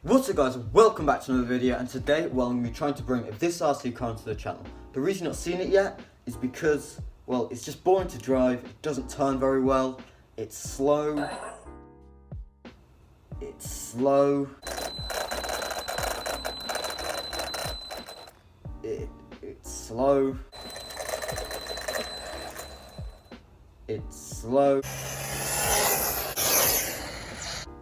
What's up guys, welcome back to another video, and today, well, I'm going to be trying to bring this RC car into the channel. The reason you're not seen it yet is because, well, it's just boring to drive, it doesn't turn very well, it's slow, it's slow, it's slow, it's slow.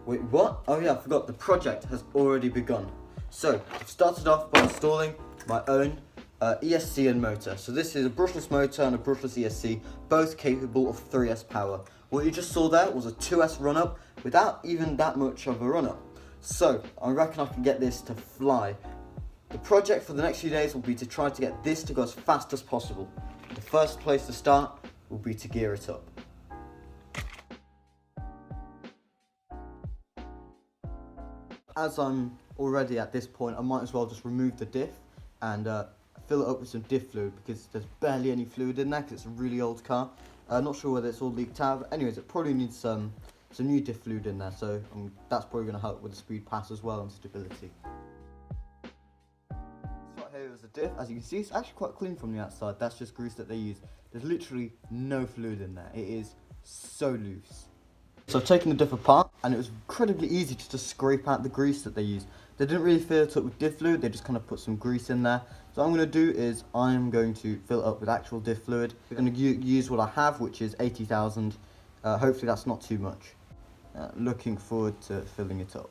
Wait, what? Oh yeah, I forgot, the project has already begun. So, I've started off by installing my own ESC and motor. So this is a brushless motor and a brushless ESC, both capable of 3S power. What you just saw there was a 2S run-up without even that much of a run-up. So, I reckon I can get this to fly. The project for the next few days will be to try to get this to go as fast as possible. The first place to start will be to gear it up. As I'm already at this point, I might as well just remove the diff and fill it up with some diff fluid, because there's barely any fluid in there because it's a really old car. Not sure whether it's all leaked out, but anyways, it probably needs some new diff fluid in there, so that's probably going to help with the speed pass as well and stability. Right here is the diff. As you can see, it's actually quite clean from the outside. That's just grease that they use. There's literally no fluid in there. It is so loose. So I've taken the diff apart, and it was incredibly easy to just scrape out the grease that they used. They didn't really fill it up with diff fluid, they just kind of put some grease in there. So what I'm going to do is I'm going to fill it up with actual diff fluid. We're going to use what I have, which is 80,000. Hopefully that's not too much. Looking forward to filling it up.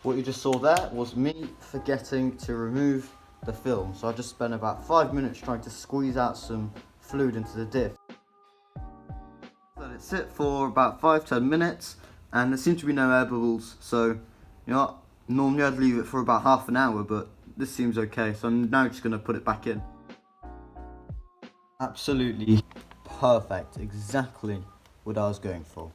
What you just saw there was me forgetting to remove the film. So I just spent about 5 minutes trying to squeeze out some fluid into the diff. Let it sit for about 5-10 minutes, and there seem to be no air bubbles, so you know what, normally I'd leave it for about half an hour, but this seems okay, so I'm now just going to put it back in. Absolutely perfect, exactly what I was going for.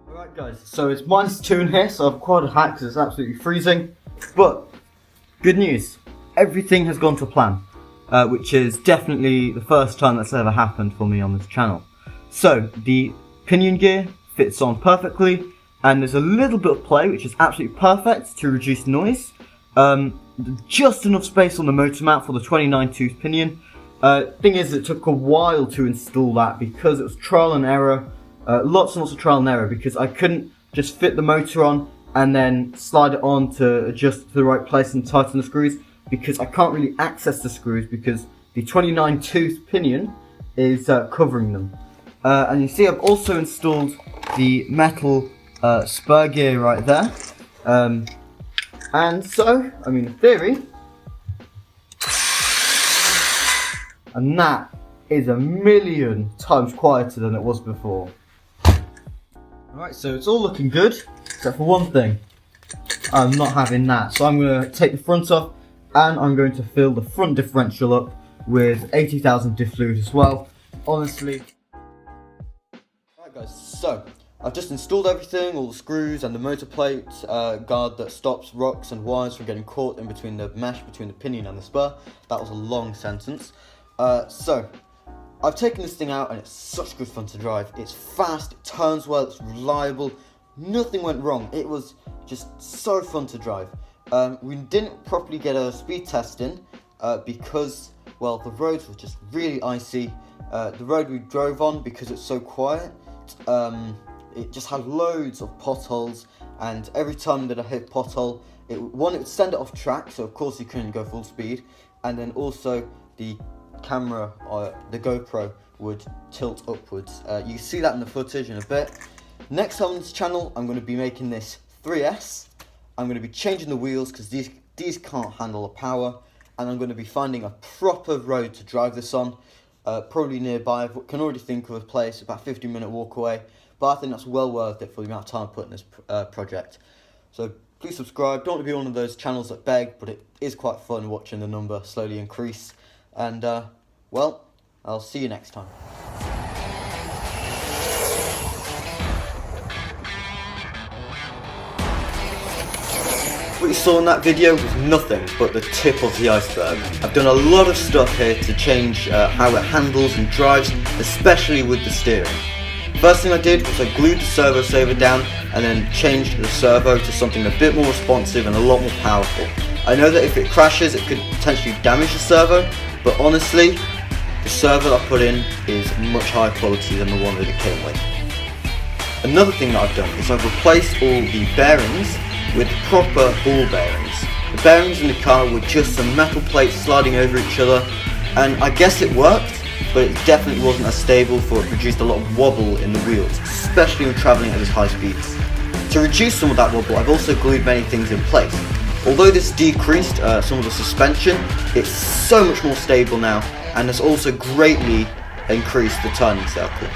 Alright guys, so it's -2 in here, so I've acquired a hat because it's absolutely freezing. But, good news, everything has gone to plan, which is definitely the first time that's ever happened for me on this channel. So, the pinion gear fits on perfectly, and there's a little bit of play, which is absolutely perfect to reduce noise. Just enough space on the motor mount for the 29-tooth pinion. Thing is, it took a while to install that because it was trial and error, lots and lots of trial and error, because I couldn't just fit the motor on and then slide it on to adjust to the right place and tighten the screws, because I can't really access the screws because the 29-tooth pinion is covering them. And you see I've also installed the metal spur gear right there. And so, I mean, in theory, and that is a million times quieter than it was before. Alright, so it's all looking good, except for one thing. I'm not having that. So I'm going to take the front off, and I'm going to fill the front differential up with 80,000 diff fluid as well. Honestly. Alright guys, so I've just installed everything, all the screws and the motor plate guard that stops rocks and wires from getting caught in between the mesh between the pinion and the spur. That was a long sentence. So I've taken this thing out, and it's such good fun to drive. It's fast, it turns well, it's reliable, nothing went wrong. It was just so fun to drive. We didn't properly get a speed test in because, well, the roads were just really icy. The road we drove on, because it's so quiet, it just had loads of potholes, and every time that I hit pothole, it would send it off track, so of course you couldn't go full speed, and then also the camera, or the GoPro, would tilt upwards. You see that in the footage in a bit. Next on this channel, I'm going to be making this 3S. I'm going to be changing the wheels because these can't handle the power, and I'm going to be finding a proper road to drive this on, probably nearby. I can already think of a place about a 15-minute walk away, but I think that's well worth it for the amount of time I put in this project. So please subscribe. Don't want to be one of those channels that beg, but it is quite fun watching the number slowly increase. And well, I'll see you next time. What you saw in that video was nothing but the tip of the iceberg. I've done a lot of stuff here to change how it handles and drives, especially with the steering. First thing I did was I glued the servo saver down and then changed the servo to something a bit more responsive and a lot more powerful. I know that if it crashes it could potentially damage the servo, but honestly, the servo that I put in is much higher quality than the one that it came with. Another thing that I've done is I've replaced all the bearings with proper ball bearings. The bearings in the car were just some metal plates sliding over each other, and I guess it worked, but it definitely wasn't as stable, for it produced a lot of wobble in the wheels, especially when travelling at these high speeds. To reduce some of that wobble, I've also glued many things in place. Although this decreased some of the suspension, it's so much more stable now, and has also greatly increased the turning circle.